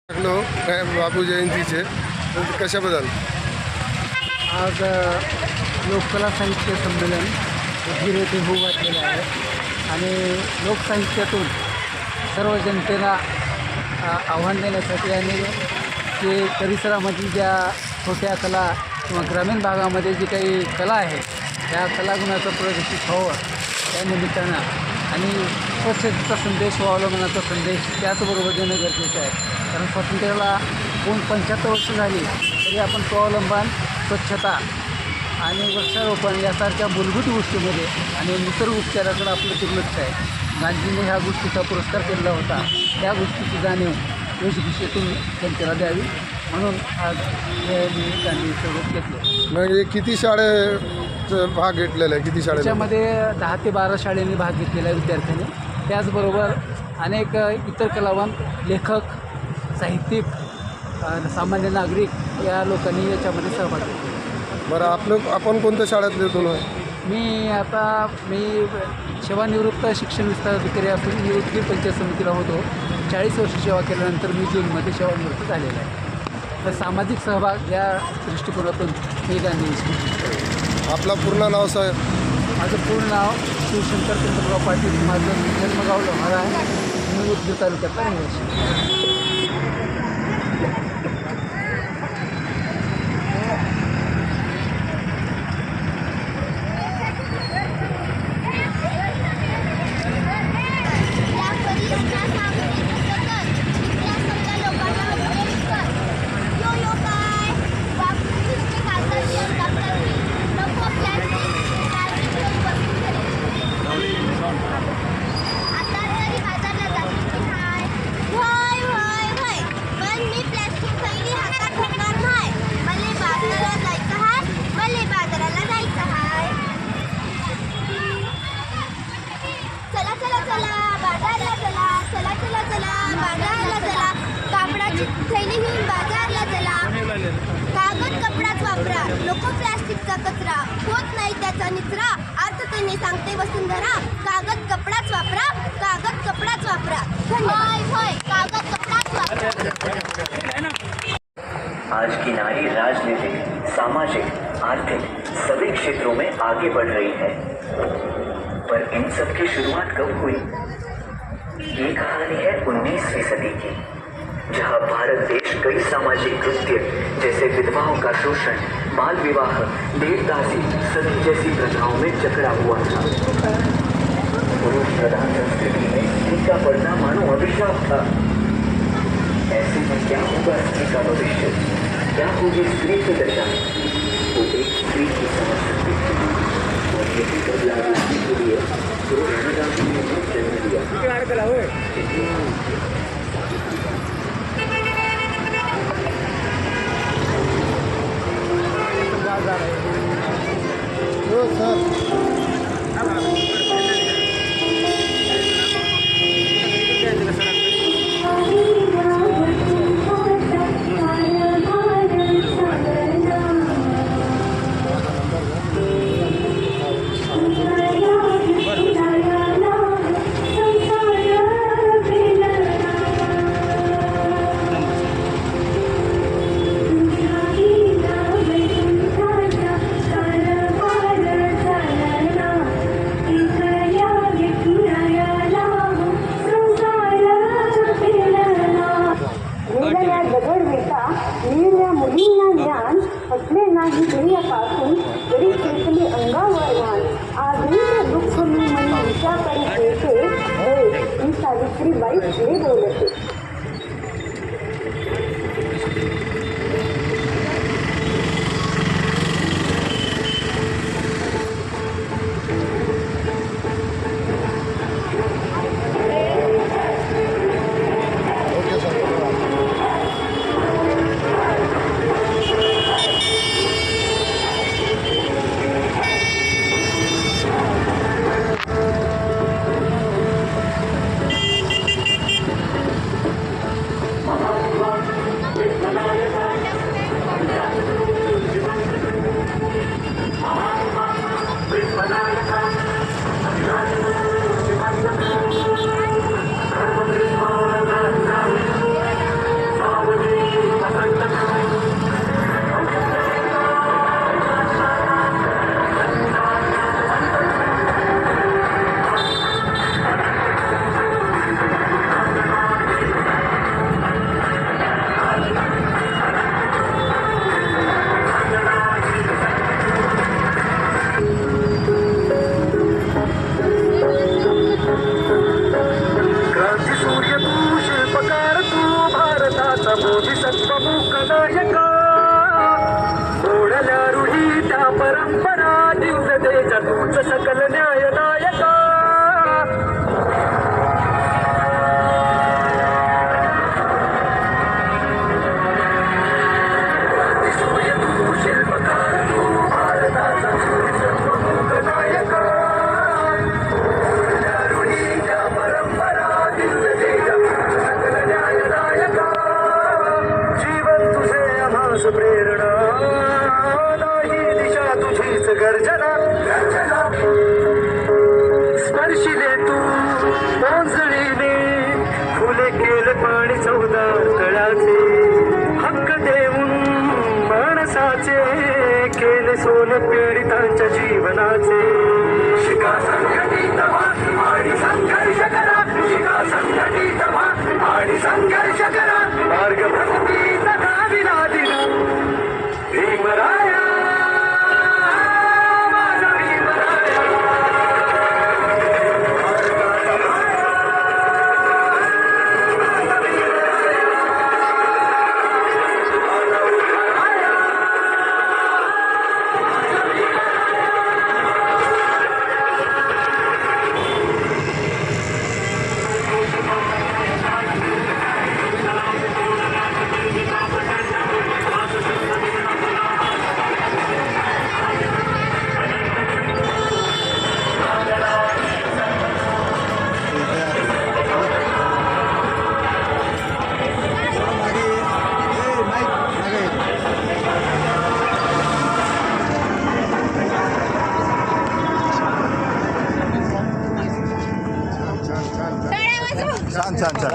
काय बापू जयंतीचे कशाबद्दल? आज लोककला साहित्य संमेलन उदगीर येथे होऊ घातलेलं आहे आणि लोकसाहित्यातून सर्व जनतेला आव्हान देण्यासाठी आणि जे परिसरामधील ज्या छोट्या कला किंवा ग्रामीण भागामध्ये जी काही कला आहे त्या कलागुणाचं प्रदर्शित व्हावं त्या निमित्तानं आणि स्वच्छतेचा संदेश स्वावलंबनाचा संदेश त्याचबरोबर देणं गरजेचं आहे. कारण स्वातंत्र्याला 75 वर्ष झाली तरी आपण स्वावलंबन, स्वच्छता आणि वृक्षारोपण यासारख्या मूलभूत गोष्टीमध्ये आणि निसर्ग उपचाराकडे आपलं दुर्लक्ष आहे. गांधींनी ह्या गोष्टीचा पुरस्कार केला होता. त्या गोष्टीची जाणीव वेशभूषेतून जनतेला द्यावी म्हणून आज हे मी गांधींचं घेतलं. म्हणजे किती शाळे भाग घेतलेला आहे? किती शाळेत? त्याच्यामध्ये 10 ते 12 शाळांनी भाग घेतलेला आहे विद्यार्थ्यांनी. त्याचबरोबर अनेक इतर कलावंत, लेखक, साहित्यिक, सामान्य नागरिक या लोकांनी याच्यामध्ये सहभाग घेतला. बरं, आपण कोणत्या शाळेतून आहे? मी सेवानिवृत्त शिक्षण विस्तार अधिकारी असून मी उदगीर पंचायत समितीला होतो. 40 वर्ष सेवा केल्यानंतर मी जूनमध्ये सेवानिवृत्त झालेला आहे. तर सामाजिक सहभाग या दृष्टिकोनातून मी गांधी. आपला पूर्ण नाव साहेब? माझं पूर्ण नाव शिवशंकर चंद्रराव पाटील. माझं जन्मगाव लोहारा आहे. मी उदगीर तालुक्यातला रहिवासी. थैली घेऊन बाजारला चला. कागद कपडाच वापरा, नको प्लास्टिकचा कचरा. होत नाही त्याचा निचरा, अर्थ त्यांनी सांगते वसुंधरा. कागद कपडाच वापरा, कागद कपडाच वापरा. होय कागद कपडाच वापरा. आज की नारी राजनीतिक, सामाजिक, आर्थिक सभी क्षेत्रों में आगे बढ़ रही है, पर इन सब की शुरुआत कब हुई? ये कहानी है 19वीं सदी की, जहां भारत देश कई सामाजिक कृत्य जैसे विधवाओं का शोषण, बाल विवाह, देवदासी, सती जैसी प्रथाओं में जकड़ा हुआ था. पुरुष प्रधान संस्कृति में स्त्री का पढ़ना मानो अभिशाप था. ऐसे में क्या होगा स्त्री का भविष्य? क्या होगी स्त्री की दशा? वो एक स्त्री की समझ सकती थी और यही बदलाव लाने के लिए गुरु रामदास जी ने जन्म दिया. हो सर. असले नाही ध्येयापासून जरी खेचले अंगावर मान. आधीच दुःख मी मनी विषाकडे येते, मी सावित्रीबाई पुढे बोलते. परंपरा दिवसेच्या तूच सकल न्यायदायका प्रेरणा नाही दिशा तुझीच गर्जना स्पर्शिले तू पोंजळीने फुले केले पाणी चौदार तळाचे हक्क देऊन माणसाचे केले सोन पीडितांच्या जीवनाचे शिका संघटित व्हा आणि संघर्ष करा शिका संघटित व्हा आणि संघर्ष करा मार्ग भक्तीचा गाविला दिला भीमराया माझा भीमराया छान छान छान